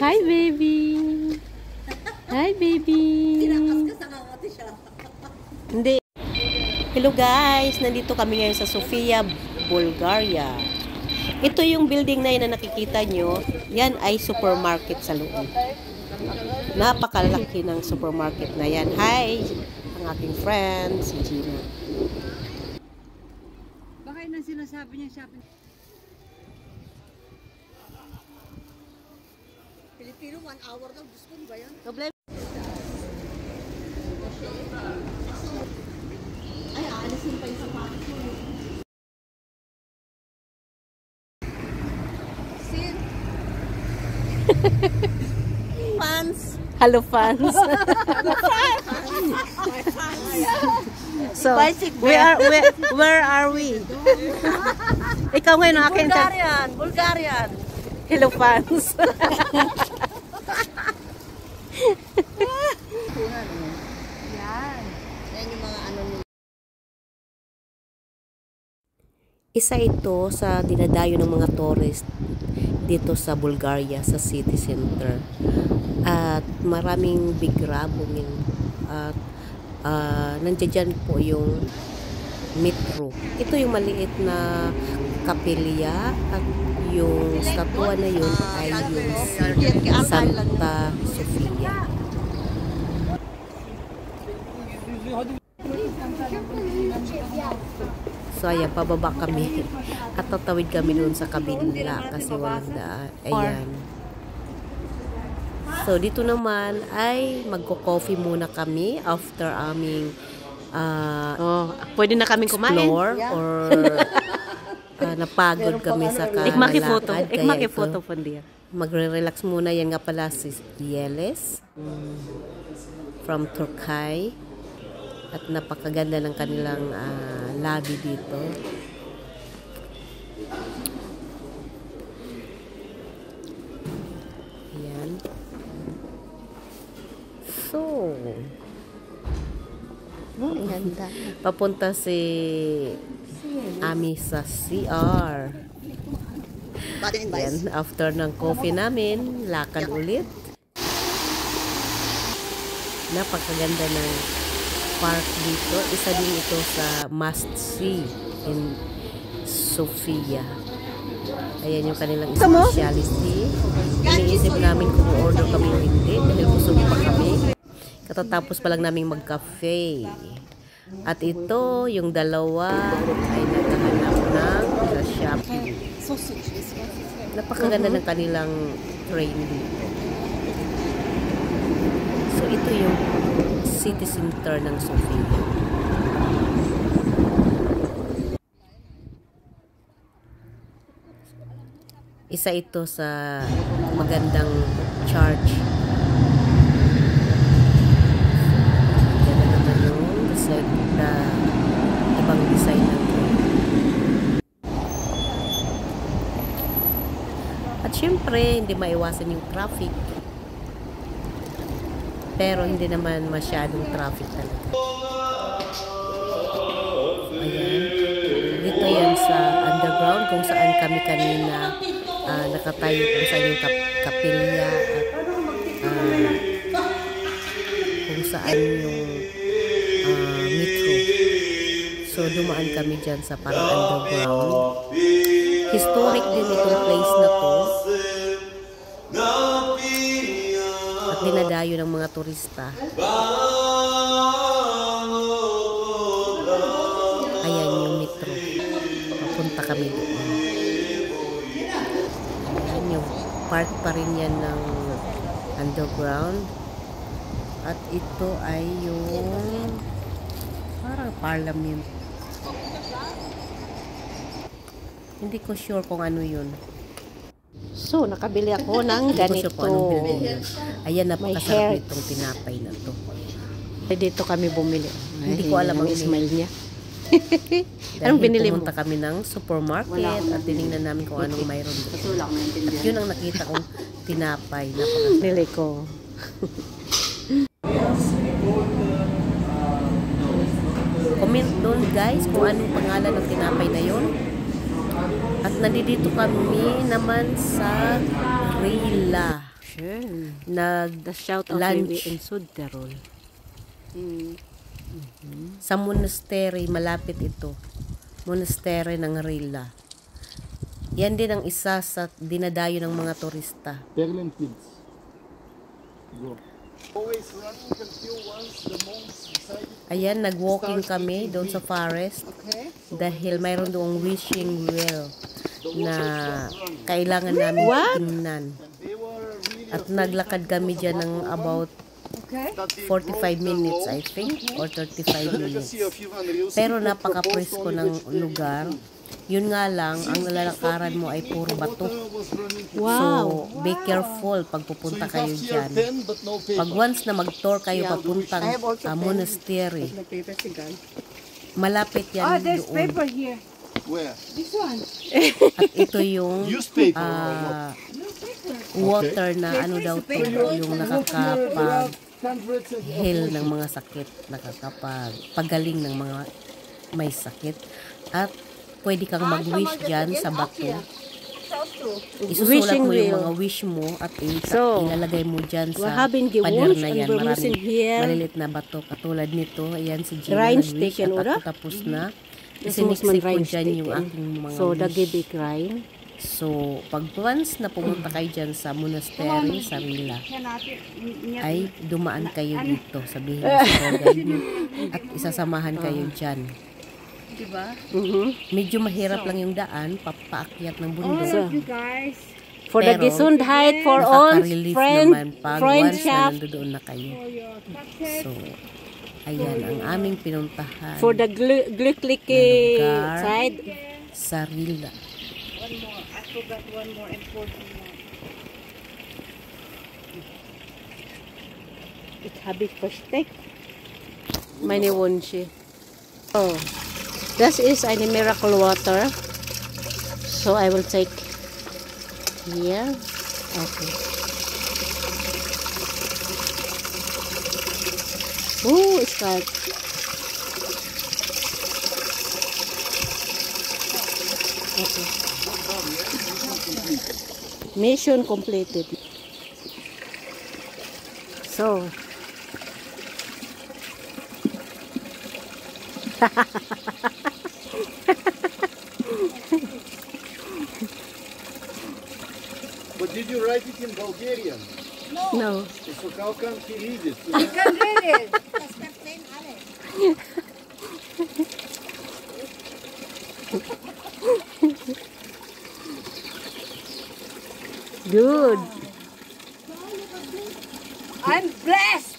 Hi, baby. Hi, baby. Hindi. Hello guys, nandito kami ngayon sa Sofia, Bulgaria. Ito yung building na yun na nakikita nyo. Yan ay supermarket sa loob. Napakalaki ng supermarket na yan. Hi, ang aking friend, si Gina. Baka yun ang sinasabi niya shopping. Pilipino, 1 hour daw. Diyos ko ba yan? Problem. Ay, aalisin pa yung sapatos mo. Sin. Fans. Hello, fans. So, where are we? Ikaw ngayon ang akin. Bulgarian. Hello, fans. Yan. Yan yung mga ano nila. Isa ito sa dinadayo ng mga tourist dito sa Bulgaria, sa city center. At maraming bigrabong at nandiyan dyan po yung metro. Ito yung maliit na kapilya at yung statua na yun ay yung Santa Sofia. So ayan, pababa kami at tatawid kami doon sa kabila kasi walang daan. Ayan. So dito naman ay magko-coffee muna kami after aming pwede na kaming kumain or napagod kami sa kalalakad. Kaya ito, magre-relax muna. Yan nga pala si Yeles from Turkey. At napakaganda ng kanilang lobby dito. Ayan. So, ganda. Papunta si Ami sa CR. Ayan, after ng coffee namin, lakad ulit. Napakaganda ng park dito. Isa din ito sa must see in Sofia. Ayan yung kanilang speciality. Iniisip namin kung order kami o hindi dahil busog pa kami. Katatapos pa lang namin mag-cafe. At ito, yung dalawa ay naghahanap ng shopping. Napakaganda ng kanilang train dito. So ito yung city center ng Sofia. Isa ito sa magandang church. Ganda naman yung ibang design ng at syempre hindi maiwasan yung traffic. Pero hindi naman masyadong traffic talaga. Ayan. Dito yan sa underground kung saan kami kanina nakatayo kung saan yung kapilya at kung saan yung metro. So dumaan kami dyan sa parang underground. Historic din itong place na to. At dinadayo ng mga turista. Ayan yung metro. Papunta kami doon. Ayan yung part pa rin yan ng underground. At ito ay yung parang parliament. Hindi ko sure kung ano yun. So, nakabili ako ng ganito. Ayan, napakasarap nitong tinapay na to. Dito kami bumili. Hindi ko alam ang smile niya. Anong binili mo? Pumunta kami ng supermarket at tinignan namin kung anong mayroon dito. At yun ang nakita kong tinapay. Nili ko. Comment doon guys kung anong pangalan ng tinapay na yun. At nandito kami naman sa Rila. Schön. Das schaut aus Lunch. wie in Südtirol. Sa monastery, malapit ito. Monastery ng Rila. Yan din ang isa sa dinadayo ng mga turista. Berlin Fields. Go. Always running until once the monks decided. Ayan, nag-walking kami doon sa forest. Okay. Dahil mayroon doong wishing well na kailangan namin tingnan. They were really At naglakad kami dyan ng about Okay. 45 minutes, I think, or 35 minutes. legacy of Ivan Rilski. Pero napaka-presko ng lugar. Yun nga lang, ang lalakaran mo ay puro bato. So, be careful pag pupunta kayo dyan. Pag once na mag-tour kayo papuntang monastery, malapit yan There's doon. paper here. Where? This one. At ito yung Newspaper. water na ano daw to, yung nakakapag Hundreds of heal ng mga sakit, nakakapag-pagaling ng mga may sakit. At pwede kang mag-wish dyan sa bato. Isusulat mo yung mga wish mo at ilalagay mo dyan sa pader na yan. Maraming malilit na bato. Katulad nito, ayan si Gina nag-wish at tapos na. Isiniksik ko dyan yung aking mga wish. So, pag once na pumunta kayo dyan sa monastery, sa Rila, ay dumaan kayo dito. Sabihin mo sa tour guide nyo at isasamahan kayo dyan. Diba? Medyo mahirap lang yung daan, papaakyat ng bundok. For the Gesundheit for all naman pag once na friendship. nandoon na kayo. So, ayan ang aming pinuntahan For the glückliche lugar side. sa Rila. I forgot one more important one. Ich habe versteckt. Meine Wünsche. Oh, das ist eine miracle water. So I will take here. Okay. Oh, it's hot. Okay. Mission completed. So, But did you write it in Bulgarian? no. So how can he read it? I can read it. Good. I'm blessed.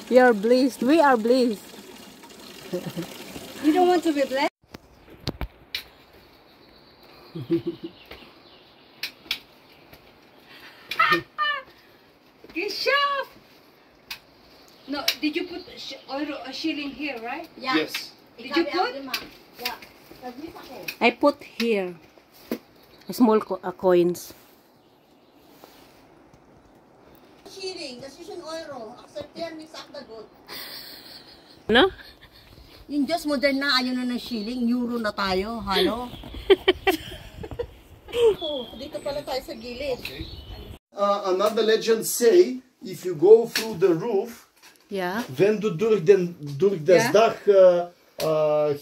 You're blessed. We are blessed. You don't want to be blessed? Geschafft! No, did you put a shilling here, right? Yes. Did you put? I put here. Small coins. Shilling, das ist ein Euro. Akzeptieren nichts Abdagot. No? Yung Diyos modern na, ayaw na ng shilling. Euro na tayo. Halo? Dito pala tayo sa gilid. Another legend say, if you go through the roof, Yeah. wenn du durch das Dach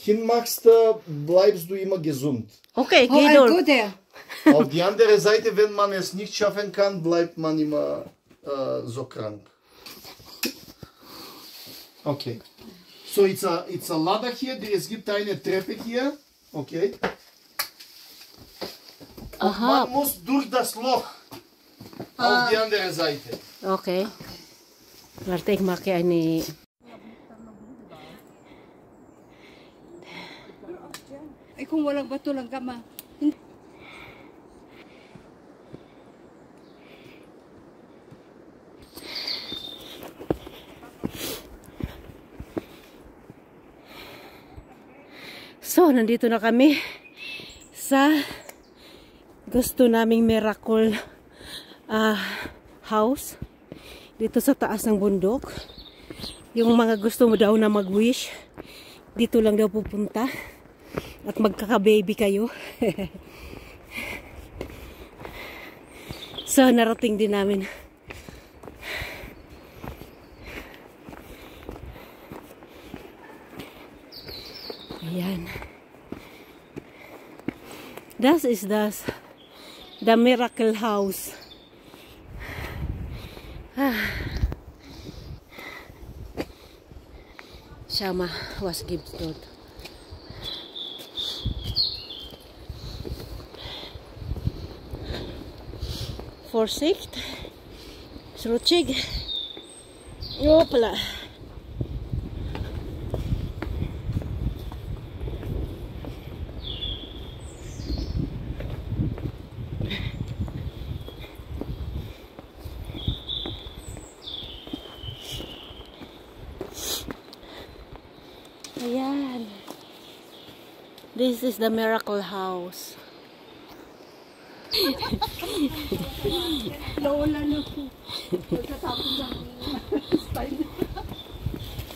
hinmachst, bleibst du immer gesund. Okay, Oh, geh I'll go durch. there. Auf die andere Seite, wenn man es nicht schaffen kann, bleibt man immer so krank. Okay. So it's a ladder hier, es gibt eine Treppe hier. Okay. Aha. Man muss durch das Loch auf die andere Seite. Okay. Warte, ich mache eine... Ay, kung walang bato lang kama. So, nandito na kami sa gusto naming miracle house dito sa taas ng bundok. Yung mga gusto mo daw na mag-wish, dito lang daw pupunta at magkaka-baby kayo. So, narating din namin. Ayan. That is the Miracle House. Shama was given. Vorsicht. Srutschig. Hopla. Ayan. This is the Miracle House.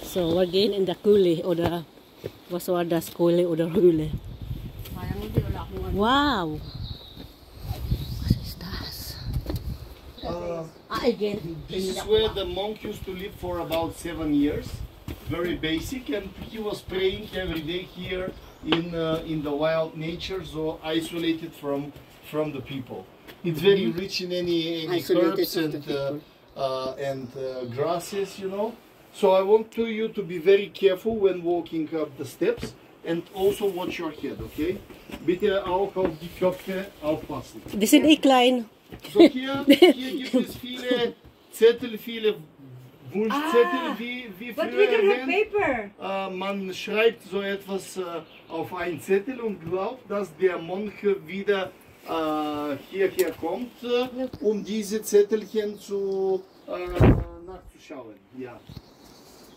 So we're again in the kuli or the Waswadas kuli or the huli. Wow. What is that? Again. This is where the monk used to live for about 7 years. Very basic, and he was praying every day here in the wild nature, so isolated from the people. It's very rich in any herbs and grasses, you know. So I want you to be very careful when walking up the steps, and also watch your head, okay? Bitte auch auf die Köpfe aufpassen. Die sind klein. So hier gibt es viele Zettel, viele Wunschzettel, wie früher erwähnt. Man schreibt so etwas auf einen Zettel und glaubt, dass der Mönch wieder hierher kommt, um diese Zettelchen nachzuschauen. Ja.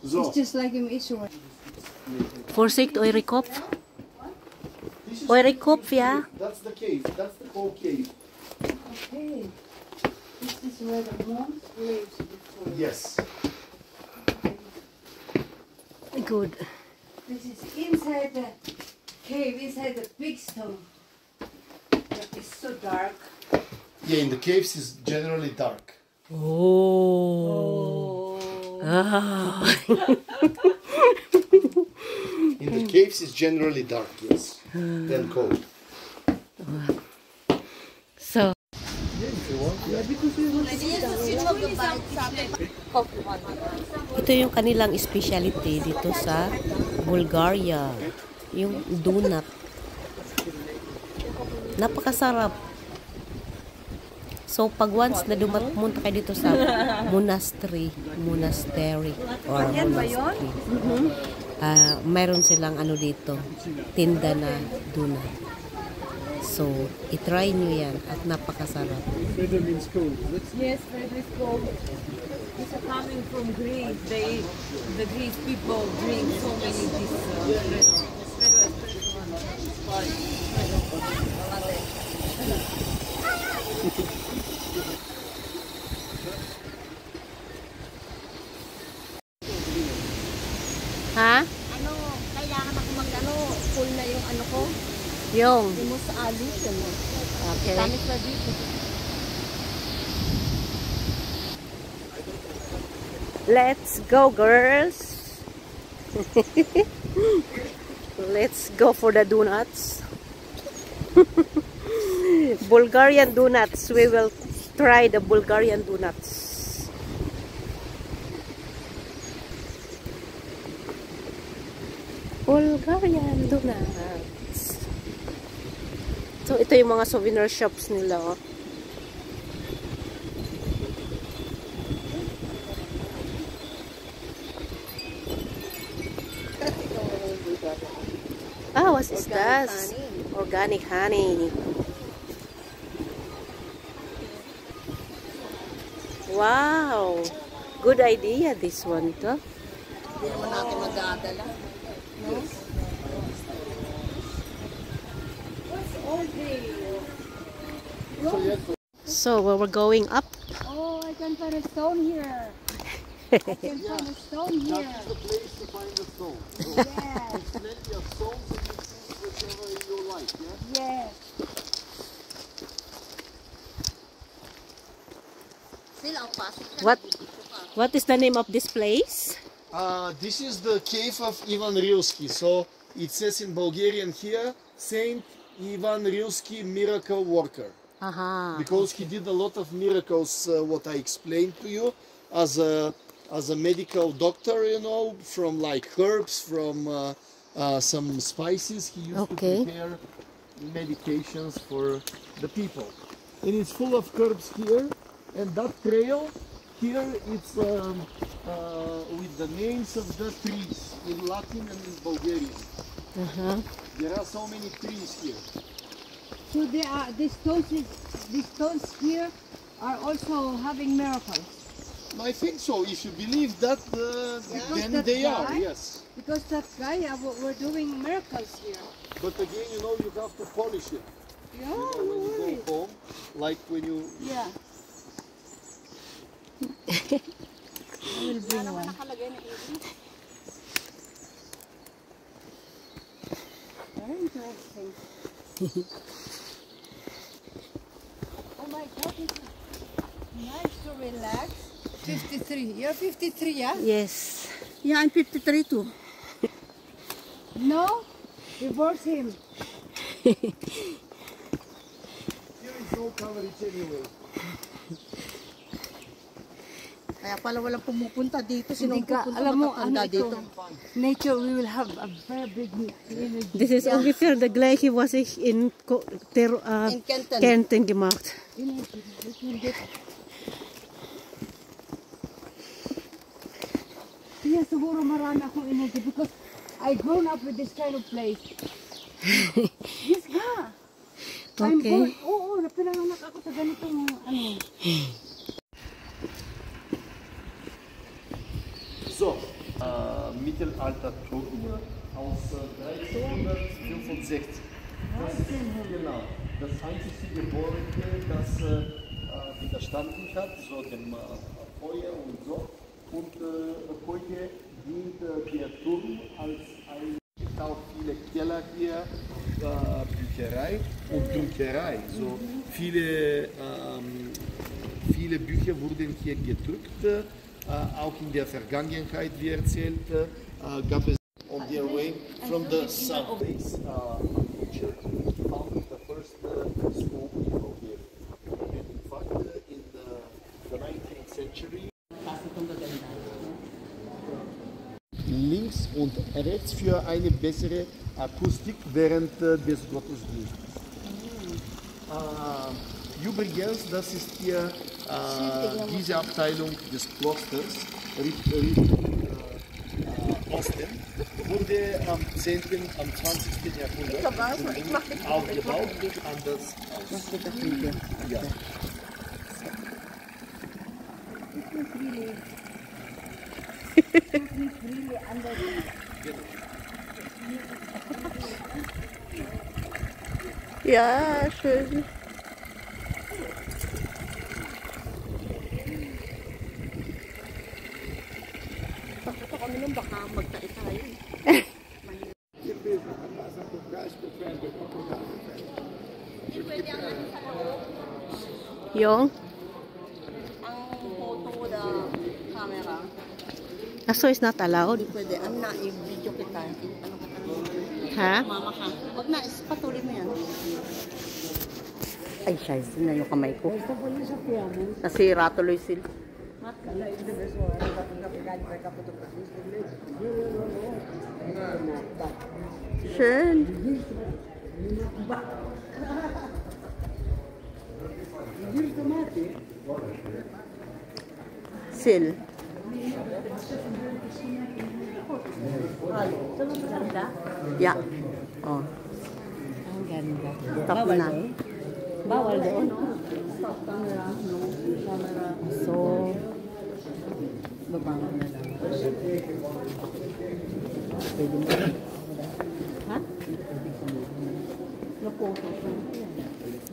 So. It's just like in Israel. Vorsicht, eure Kopf. Eure Kopf, ja. That's the cave. That's the whole cave. Okay. This is where the monks lived before. Yes. Good. This is inside the cave, inside the big stone. It's so dark. Yeah, in the caves is generally dark. Oh. Ah. In the caves is generally dark, yes, then cold. So, ito yung kanilang specialty dito sa Bulgaria. Yung donut. Napakasarap. So, pag once na pumunta kayo dito sa monastery or monastery, mayroon silang ano dito, tinda na donut. So, itry nyo yan at napakasarap. Yes, Frederick's cold. It's coming from Greece. The Greece people drink so many this. Ha? Ano, kailangan ako full na yung ano ko. Yung. Yung mo sa alis. Okay. Tamis na dito. Let's go, girls. Let's go for the donuts. Bulgarian donuts. We will try the Bulgarian donuts. Bulgarian donuts. So, ito yung mga souvenir shops nila. Oh. Ah, what is that? Organic honey. Wow. Good idea, this one. To. Hindi naman natin magdadala. So, we're going up. Oh, I can find a stone here. I can find a stone here. That's the place to find the stone. Yes, Plenty of stones and you choose whichever you like, yeah? yes. What is the name of this place? This is the cave of Ivan Rilsky. So it says in Bulgarian here, Saint Ivan Rilsky, miracle worker. Because he did a lot of miracles, what I explained to you, as a medical doctor, you know, from like herbs, from some spices. He used to prepare medications for the people. And it's full of herbs here, and that trail here, it's with the names of the trees in Latin and in Bulgarian. There are so many trees here. So they are, these stones here are also having miracles. I think so. If you believe that, then that they are, guy- yes. Because that guy, we're doing miracles here. But again, you know, you have to polish it. Yeah, You know, when you go home, like when you... Yeah. I will bring one. Very interesting. Oh my God, it's nice to relax. 53. You're 53, yeah? Yes. Yeah, I'm 53 too. No? Divorce him. Here is no coverage anyway. Kaya pala walang pumupunta dito. Hindi Sinong ka, pupunta alam mo, matatanda ano dito? ito? Nature, we will have a very big energy. This is ungefähr the gleiche, was ich in In Kenton. Kärnten gemacht. Energy. We can get... Kaya siguro marami akong energy because I grown up with this kind of place. Yes nga. I'm born. Okay. Oo, napinanganak ako sa ganitong ano. So, Mittelalterturm aus 1365. Das ist genau das einzige Gebäude, das widerstanden hat, so dem Feuer und so. Und heute dient der Turm als ein, gibt auch viele Keller hier, Bücherei und Druckerei. So viele Bücher wurden hier gedruckt. Auch in der Vergangenheit, wie erzählt, gab es on their way from the south. This teacher founded the first school in Bulgaria. And in fact, in the 19th century, links und rechts für eine bessere Akustik während des Gottesdienstes. Übrigens, das ist hier diese Abteilung des Klosters Richtung Osten, wurde am 10. am 20. Jahrhundert aufgebaut, anders aus. Ja. Ja, schön. Yung? Ang photo the camera, So it's not allowed? hindi pwede. Ano na, i-video kita. Ano ka talaga? Ha? Mama ka. Huwag na, patuloy mo yan. Ay, shies na yung kamay ko. Nasira tuloy sila. Schön. Sil. Ya. Oh. Ang ganda. Stop na. Bawal doon. So, Baba mo na lang. pwede mo. Ha? Napoto.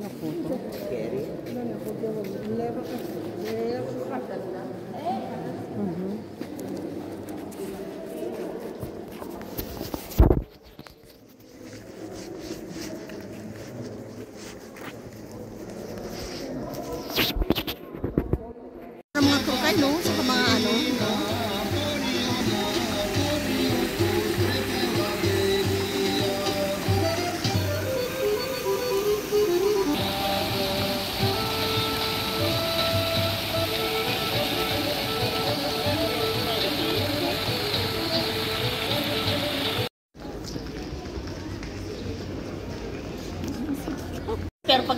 Napoto. Scary.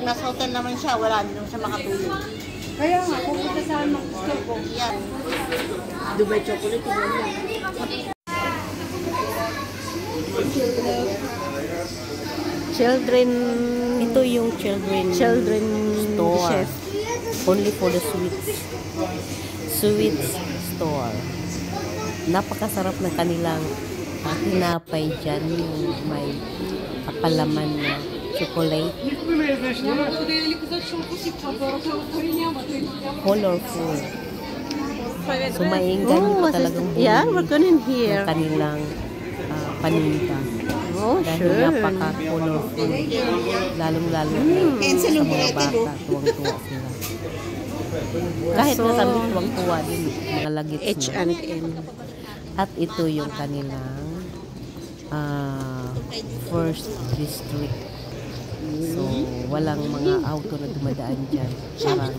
pag nasa hotel naman siya, wala din naman siya makatulog. Kaya nga, pupunta saan gusto ko. Yan. Dubai chocolate, yun yan. Children, ito yung children store. chef. Only for the sweets store. Napakasarap na kanilang tinapay dyan, yung may kapalaman na chocolate. Colorful. So mainggan pa talagang Yeah, we're going ng here. kanilang paninda. Oh, Dahil sure. napaka-colorful. Lalong-lalo na sa mga bata, tuwang-tuwa sila. Kahit na kami tuwang-tuwa din, mga lagits na. H&M. At ito yung kanilang first district. So, walang mga auto na dumadaan dyan. Parang,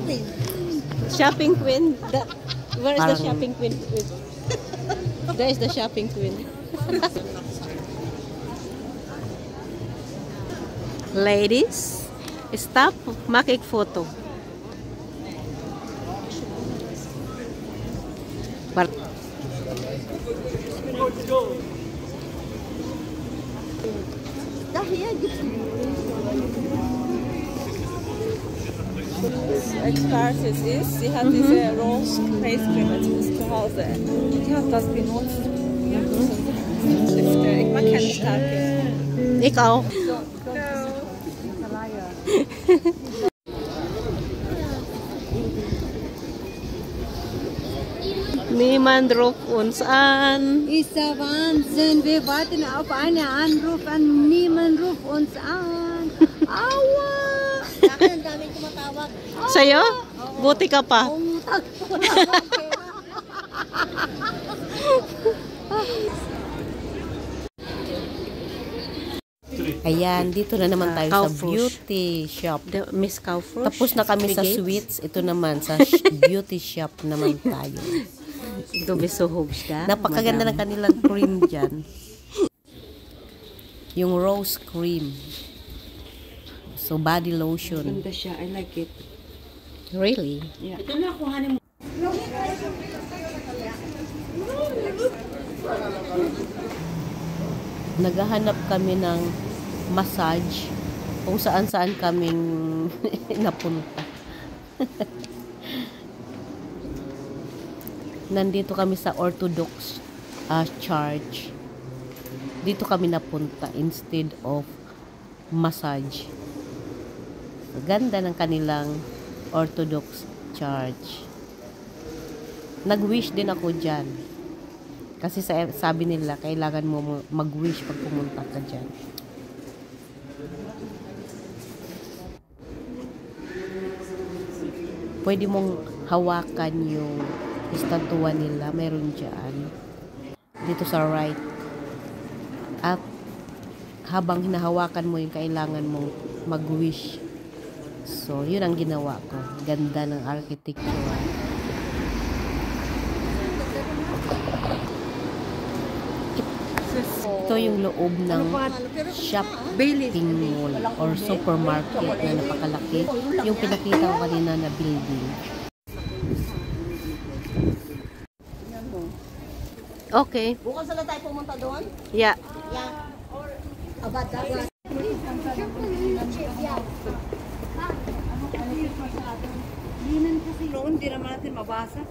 Shopping queen. Where is the Parang- shopping queen? There is the shopping queen. Ladies, stop making photo. Expertise ist, sie hat diese Rose Face Cream jetzt zu Hause. Die hat das benutzt. Ich mag keine starke. Ich auch. Niemand ruft uns an. Ist der Wahnsinn. Wir warten auf einen Anruf und niemand ruft uns an. Aua! Bakit ang daming tumatawag? Sa'yo? Buti ka pa. ayan, dito na naman tayo sa Kaufhof. beauty shop. The Miss Kaufhof. Tapos na kami sa Brigade. sweets. Ito naman, sa beauty shop naman tayo. Du bist so hübsch, da. Napakaganda ng kanilang cream dyan. Yung rose cream. So, body lotion. Ganda siya. I like it. Really? Ito na, kuhanin mo. Naghahanap kami ng massage kung saan-saan kaming napunta. Nandito kami sa Orthodox Church. Dito kami napunta instead of massage. Ganda ng kanilang Orthodox Church. Nag-wish din ako dyan. Kasi sabi nila, kailangan mo mag-wish pag pumunta ka dyan. Pwede mong hawakan yung estatwa nila. Meron dyan. Dito sa right. At habang hinahawakan mo yung kailangan mong mag-wish. So, yun ang ginawa ko. Ganda ng architecture. Ito yung loob ng shopping mall or supermarket na napakalaki. Yung pinakita ko kanina na building. Okay. Bukas na lang tayo pumunta doon? Yeah. Yeah. Abad, abad. Linan kasi noon, hindi naman natin mabasa.